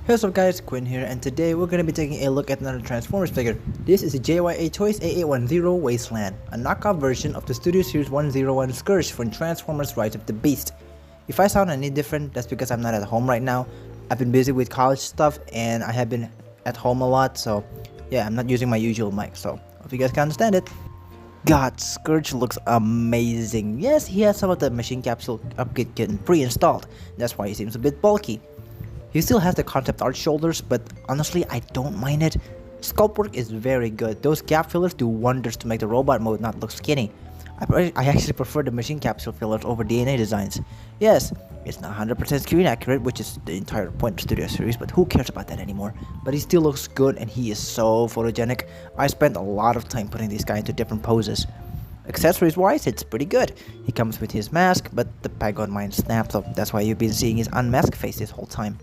Hey, what's up guys, Quinn here, and today we're going to be taking a look at another Transformers figure. This is a JYH Toys AA10 Wasteland, a knockoff version of the Studio Series 101 Scourge from Transformers Rise of the Beast. If I sound any different, that's because I'm not at home right now. I've been busy with college stuff and I have been at home a lot, so yeah, I'm not using my usual mic, so hope you guys can understand it. God, Scourge looks amazing. Yes, he has some of the machine capsule upgrade kit pre-installed, that's why he seems a bit bulky. He still has the concept art shoulders, but honestly I don't mind it. Sculpt work is very good. Those gap fillers do wonders to make the robot mode not look skinny. I actually prefer the machine capsule fillers over DNA designs. Yes, it's not 100% screen accurate, which is the entire point of Studio Series, but who cares about that anymore? But he still looks good and he is so photogenic. I spent a lot of time putting this guy into different poses. Accessories wise, it's pretty good. He comes with his mask, but the peg on mine snapped, so that's why you've been seeing his unmasked face this whole time.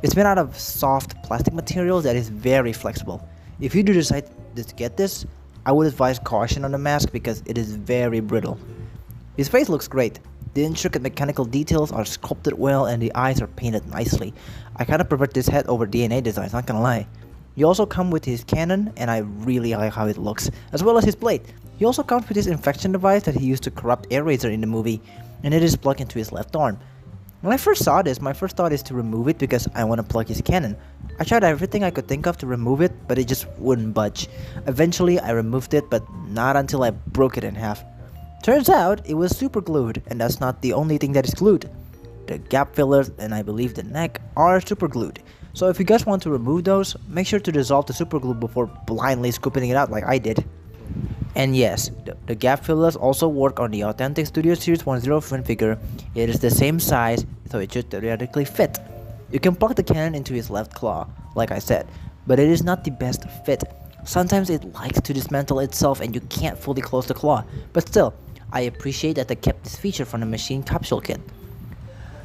It's made out of soft plastic material that is very flexible. If you do decide to get this, I would advise caution on the mask because it is very brittle. His face looks great. The intricate mechanical details are sculpted well and the eyes are painted nicely. I kinda prefer this head over DNA designs, not gonna lie. You also come with his cannon and I really like how it looks, as well as his blade. He also comes with his infection device that he used to corrupt Eraser in the movie, and it is plugged into his left arm. When I first saw this, my first thought is to remove it because I want to plug his cannon. I tried everything I could think of to remove it, but it just wouldn't budge. Eventually I removed it, but not until I broke it in half. Turns out it was super glued, and that's not the only thing that is glued. The gap fillers and I believe the neck are super glued. So if you guys want to remove those, make sure to dissolve the super glue before blindly scooping it out like I did. And yes, the gap fillers also work on the authentic Studio Series 101 figure. It is the same size, so it should theoretically fit. You can plug the cannon into his left claw, like I said, but it is not the best fit. Sometimes it likes to dismantle itself and you can't fully close the claw, but still, I appreciate that they kept this feature from the machine capsule kit.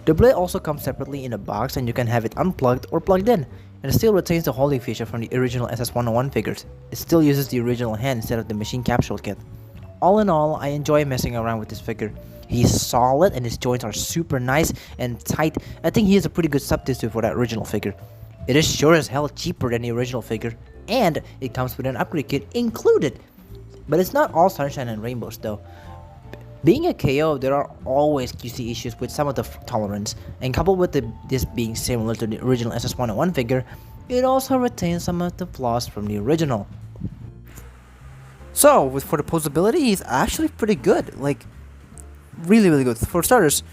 The blade also comes separately in a box and you can have it unplugged or plugged in. And it still retains the holding feature from the original SS-101 figures. It still uses the original hand instead of the machine capsule kit. All in all, I enjoy messing around with this figure. He's solid and his joints are super nice and tight. I think he is a pretty good substitute for that original figure. It is sure as hell cheaper than the original figure, and it comes with an upgrade kit included. But it's not all sunshine and rainbows though. Being a KO, there are always QC issues with some of the tolerance, and coupled with this being similar to the original SS-101 figure, it also retains some of the flaws from the original. So, for the posability, he's actually pretty good, like, really good. For starters,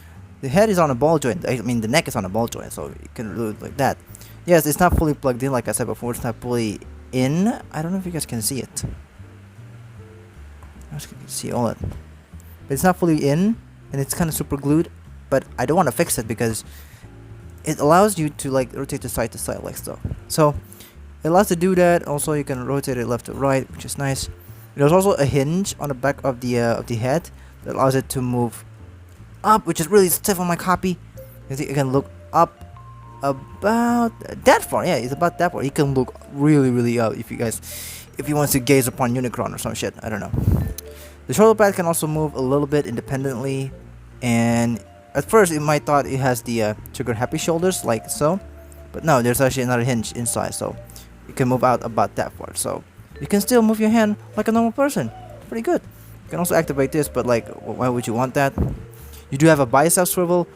the head is on a ball joint, I mean the neck is on a ball joint, so you can do it like that. Yes, it's not fully plugged in like I said before, it's not fully in. I don't know if you guys can see it. I can see all that. But it's not fully in, and it's kind of super glued, but I don't want to fix it because it allows you to like rotate to side like so. So it allows to do that. Also, you can rotate it left to right, which is nice. There's also a hinge on the back of the head that allows it to move up, which is really stiff on my copy. You can look up about that far. Yeah, it's about that far. You can look really up if you want to gaze upon Unicron or some shit. I don't know. The shoulder pad can also move a little bit independently, and at first it might thought it has the trigger happy shoulders like so, but no, there's actually another hinge inside, so you can move out about that far. So you can still move your hand like a normal person. Pretty good. You can also activate this, but like, why would you want that? You do have a bicep swivel,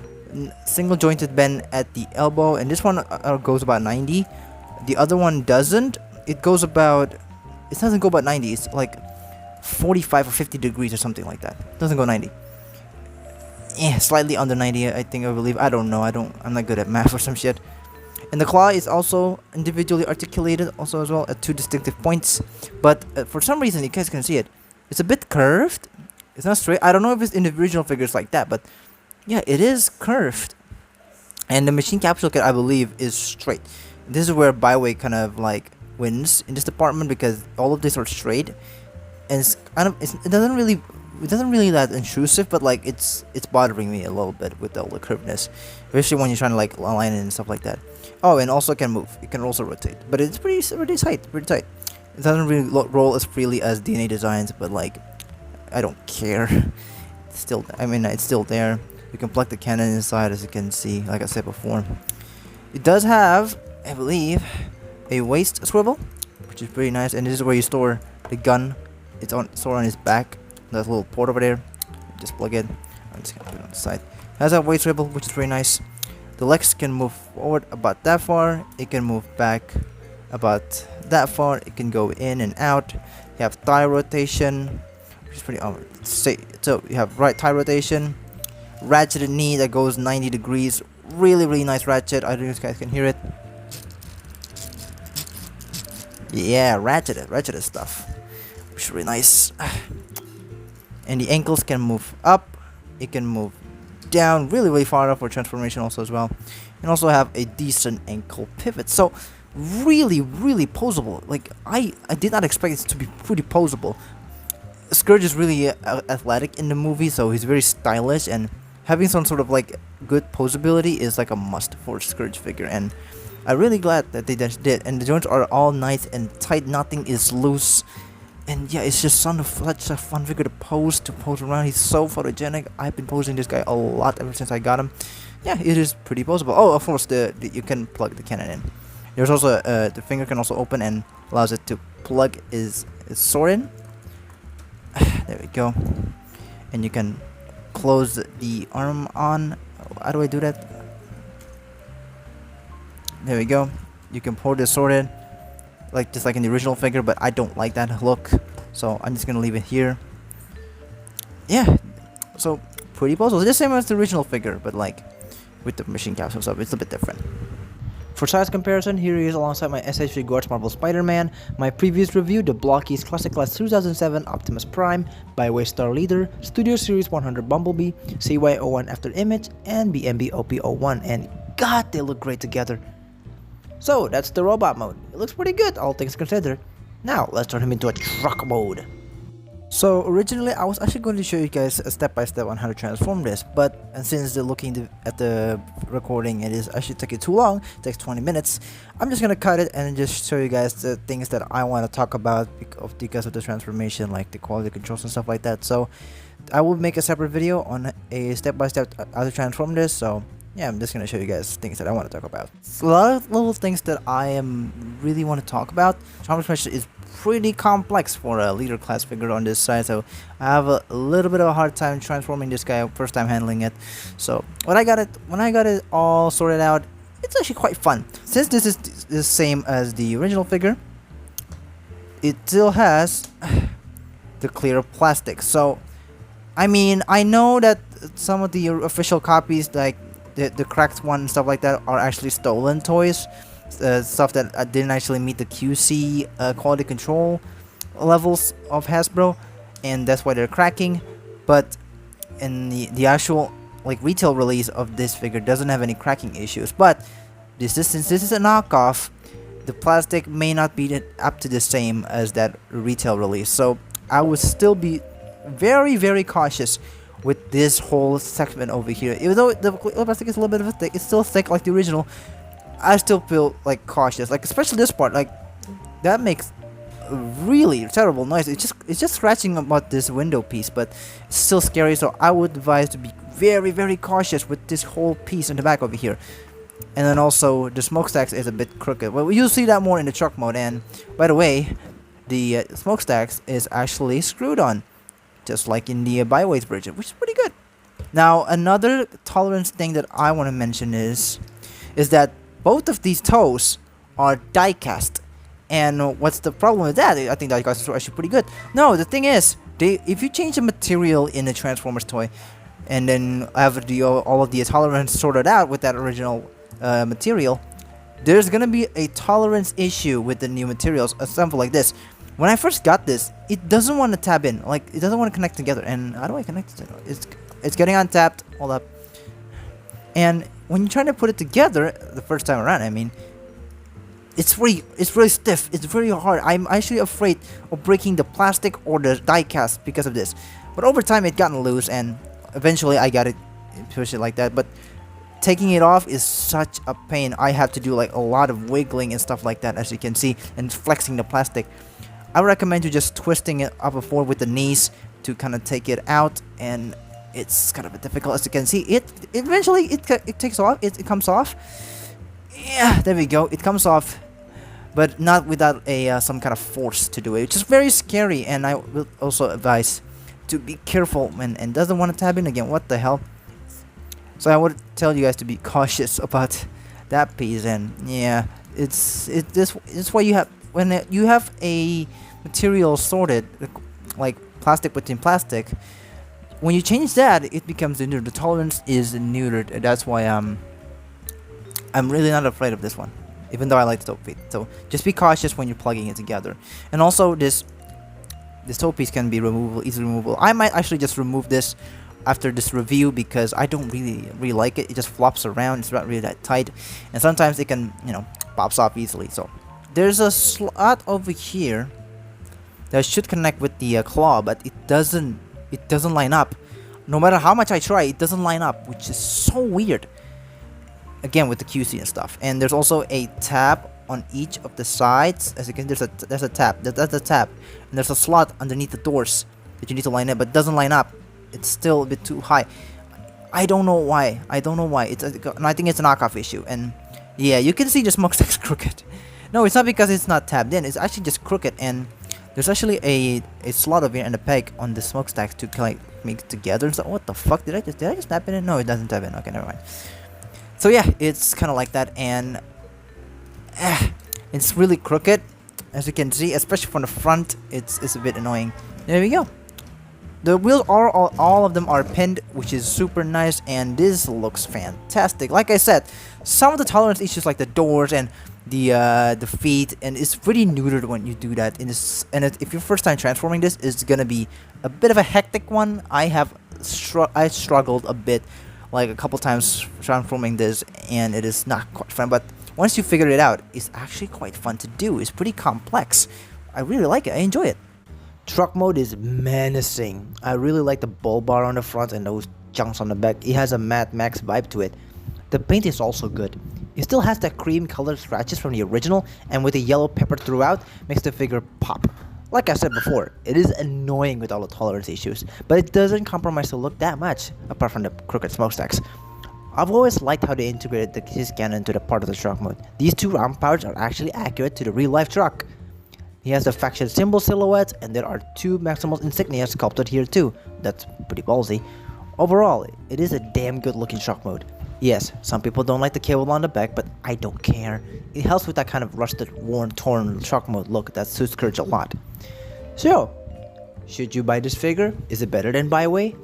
single jointed bend at the elbow, and this one goes about 90. The other one doesn't. It doesn't go about 90. It's like 45 or 50 degrees or something like that. It doesn't go 90. Slightly under 90, I believe. I don't know. I'm not good at math or some shit. And the claw is also individually articulated also as well at two distinctive points. But for some reason, you guys can see it. It's a bit curved. It's not straight. I don't know if it's in the original figures like that, but yeah, it is curved. And the machine capsule kit, I believe, is straight. This is where BAIWEI kind of like wins in this department because all of these are straight. And it doesn't really that intrusive, but like it's bothering me a little bit with all the curvedness, especially when you're trying to like align it and stuff like that. Oh, and also can move. It can also rotate, but it's pretty tight. It doesn't really roll as freely as DNA designs, but like I don't care. It's still there. You can plug the cannon inside, as you can see, like I said before. It does have I believe, a waist swivel, which is pretty nice. And this is where you store the gun. It's stored on his back. There's a little port over there. Just plug it. I'm just gonna put it on the side. It has a waist swivel, which is pretty nice. The legs can move forward about that far. It can move back about that far. It can go in and out. You have thigh rotation, which is pretty so you have right thigh rotation, ratcheted knee that goes 90 degrees. Really nice ratchet. I don't know if you guys can hear it. Yeah, ratcheted stuff, which is really nice. And the ankles can move up. It can move down really far up for transformation also as well. And also have a decent ankle pivot. So really poseable. Like I did not expect it to be pretty poseable. Scourge is really athletic in the movie, so he's very stylish, and having some sort of like good posability is like a must for Scourge figure. And I'm really glad that they just did. And the joints are all nice and tight. Nothing is loose. And yeah, it's just such a fun figure to pose around. He's so photogenic. I've been posing this guy a lot ever since I got him. Yeah, it is pretty poseable. Oh, of course, you can plug the cannon in. There's also the finger can also open and allows it to plug his sword in. There we go. And you can close the arm on. How do I do that? There we go. You can pour the sword in, just like in the original figure, but I don't like that look, so I'm just gonna leave it here. Yeah, so pretty poseable. It's the same as the original figure, but like with the machine caps and stuff, it's a bit different. For size comparison, here he is alongside my SH Guards Marvel Spider-Man, my previous review, the Blockies Classic Class 2007 Optimus Prime, BAIWEI Star Leader, Studio Series 100 Bumblebee, CY01 After Image, and BMB OP01, and god, they look great together. So that's the robot mode. It looks pretty good, all things considered. Now let's turn him into a truck mode. So originally I was actually going to show you guys a step-by-step on how to transform this, but since they're looking at the recording, it is actually taking too long. It takes 20 minutes. I'm just gonna cut it and just show you guys the things that I want to talk about because of the transformation, like the quality controls and stuff like that. So I will make a separate video on a step-by-step how to transform this. So yeah, I'm just gonna show you guys things that I want to talk about. It's a lot of little things that I really want to talk about. Transformation is pretty complex for a leader class figure on this side, so I have a little bit of a hard time transforming this guy, first time handling it. So when I got it all sorted out, it's actually quite fun. Since this is the same as the original figure, it still has the clear plastic. So I mean, I know that some of the official copies, like the cracked one and stuff like that, are actually stolen toys. Stuff that didn't actually meet the QC quality control levels of Hasbro, and that's why they're cracking. But in the actual retail release of this figure doesn't have any cracking issues. But since this is a knockoff, the plastic may not be up to the same as that retail release. So I would still be very cautious with this whole segment over here. Even though the plastic is a little bit of a thick, it's still thick like the original. I still feel cautious, especially this part, that makes a really terrible noise. It's just scratching about this window piece, but it's still scary. So I would advise to be very cautious with this whole piece in the back over here. And then also the smokestacks is a bit crooked. Well, you'll see that more in the truck mode. And by the way, the smokestacks is actually screwed on, just like in the BAIWEI's version, which is pretty good. Now another tolerance thing that I want to mention is that both of these toes are die cast. And what's the problem with that? I think die cast is actually pretty good. No, the thing is, if you change the material in the Transformers toy and then have all of the tolerance sorted out with that original material, there's gonna be a tolerance issue with the new materials. A sample like this. When I first got this, it doesn't want to tab in. It doesn't want to connect together. And how do I connect it? It's getting untapped. Hold up. And when you're trying to put it together the first time around, I mean, it's really stiff. It's very hard. I'm actually afraid of breaking the plastic or the die cast because of this. But over time, it gotten loose, and eventually I got it, push it like that. But taking it off is such a pain. I have to do a lot of wiggling and stuff like that, as you can see, and flexing the plastic. I would recommend you just twisting it up and forward with the knees to kind of take it out, and it's kind of difficult, as you can see. It eventually it takes off. It comes off. Yeah, there we go. It comes off, but not without a some kind of force to do it, which is very scary. And I will also advise to be careful and doesn't want to tab in again. What the hell? So I would tell you guys to be cautious about that piece. And yeah, it's what you have when you have a material sorted like plastic between plastic. When you change that, it becomes neutered. The tolerance is neutered. That's why I'm really not afraid of this one, even though I like the toe piece. So just be cautious when you're plugging it together. And also this toe piece can be removable, easily removable. I might actually just remove this after this review because I don't really like it. It just flops around. It's not really that tight, and sometimes it can pops off easily. So there's a slot over here that should connect with the claw, but it doesn't line up. No matter how much I try, it doesn't line up, which is so weird. Again, with the QC and stuff. And there's also a tab on each of the sides. As you can, there's a tab. That's a tab. And there's a slot underneath the doors that you need to line up, but it doesn't line up. It's still a bit too high. I don't know why. And I think it's a knockoff issue. And yeah, you can see the smokestack's crooked. No, it's not because it's not tabbed in. It's actually just crooked. And there's actually a slot over here and a peg on the smokestack to like make it together. So what the fuck? Did I just tap it in? No, it doesn't tap in. Okay, never mind. So yeah, it's kind of like that, and it's really crooked, as you can see, especially from the front. It's a bit annoying. There we go. The wheels are all of them are pinned, which is super nice, and this looks fantastic. Like I said, some of the tolerance issues like the doors and the feet, and it's pretty neutered when you do that. If you're first time transforming this, it's gonna be a bit of a hectic one. I struggled a bit, like a couple times transforming this, and it is not quite fun. But once you figure it out, it's actually quite fun to do. It's pretty complex. I really like it. I enjoy it. Truck mode is menacing. I really like the bull bar on the front and those chunks on the back. It has a Mad Max vibe to it. The paint is also good. It still has that cream colored scratches from the original, and with the yellow pepper throughout, makes the figure pop. Like I said before, it is annoying with all the tolerance issues, but it doesn't compromise the look that much, apart from the crooked smokestacks. I've always liked how they integrated the kiss cannon into the part of the truck mode. These two round parts are actually accurate to the real life truck. He has the faction symbol silhouettes, and there are two Maximal's insignia sculpted here too. That's pretty ballsy. Overall, it is a damn good looking truck mode. Yes, some people don't like the cable on the back, but I don't care. It helps with that kind of rusted, worn, torn truck mode look that suits Scourge a lot. So, should you buy this figure? Is it better than BAIWEI?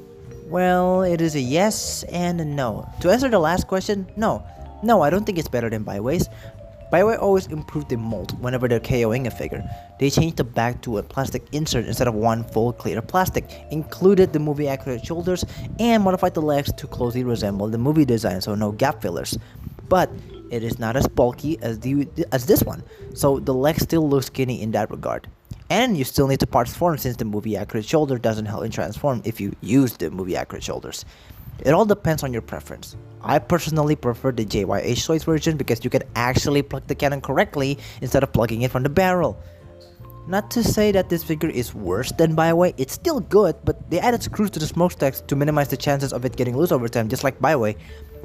Well, it is a yes and a no. To answer the last question, no. No, I don't think it's better than BAIWEI's. BAIWEI always improved the mold whenever they're KOing a figure. They changed the back to a plastic insert instead of one full clear plastic, included the movie accurate shoulders, and modified the legs to closely resemble the movie design, so no gap fillers. But it is not as bulky as this one, so the leg still looks skinny in that regard. And you still need to transform since the movie accurate shoulder doesn't help in transform if you use the movie accurate shoulders. It all depends on your preference. I personally prefer the JYH choice version because you can actually plug the cannon correctly instead of plugging it from the barrel. Not to say that this figure is worse than BAIWEI, it's still good, but they added screws to the smokestacks to minimize the chances of it getting loose over time, just like BAIWEI.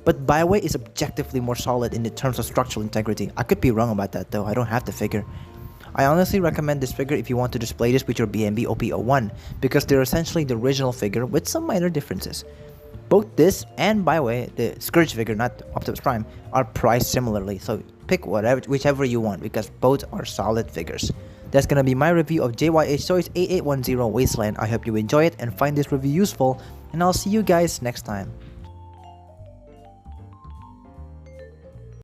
But BAIWEI is objectively more solid in the terms of structural integrity. I could be wrong about that though, I don't have the figure. I honestly recommend this figure if you want to display this with your BNB OP01 because they're essentially the original figure with some minor differences. Both this and BAIWEI, the Scourge figure, not Optimus Prime, are priced similarly, so pick whichever you want because both are solid figures. That's gonna be my review of JYH Choice 8810 Wasteland. I hope you enjoy it and find this review useful, and I'll see you guys next time.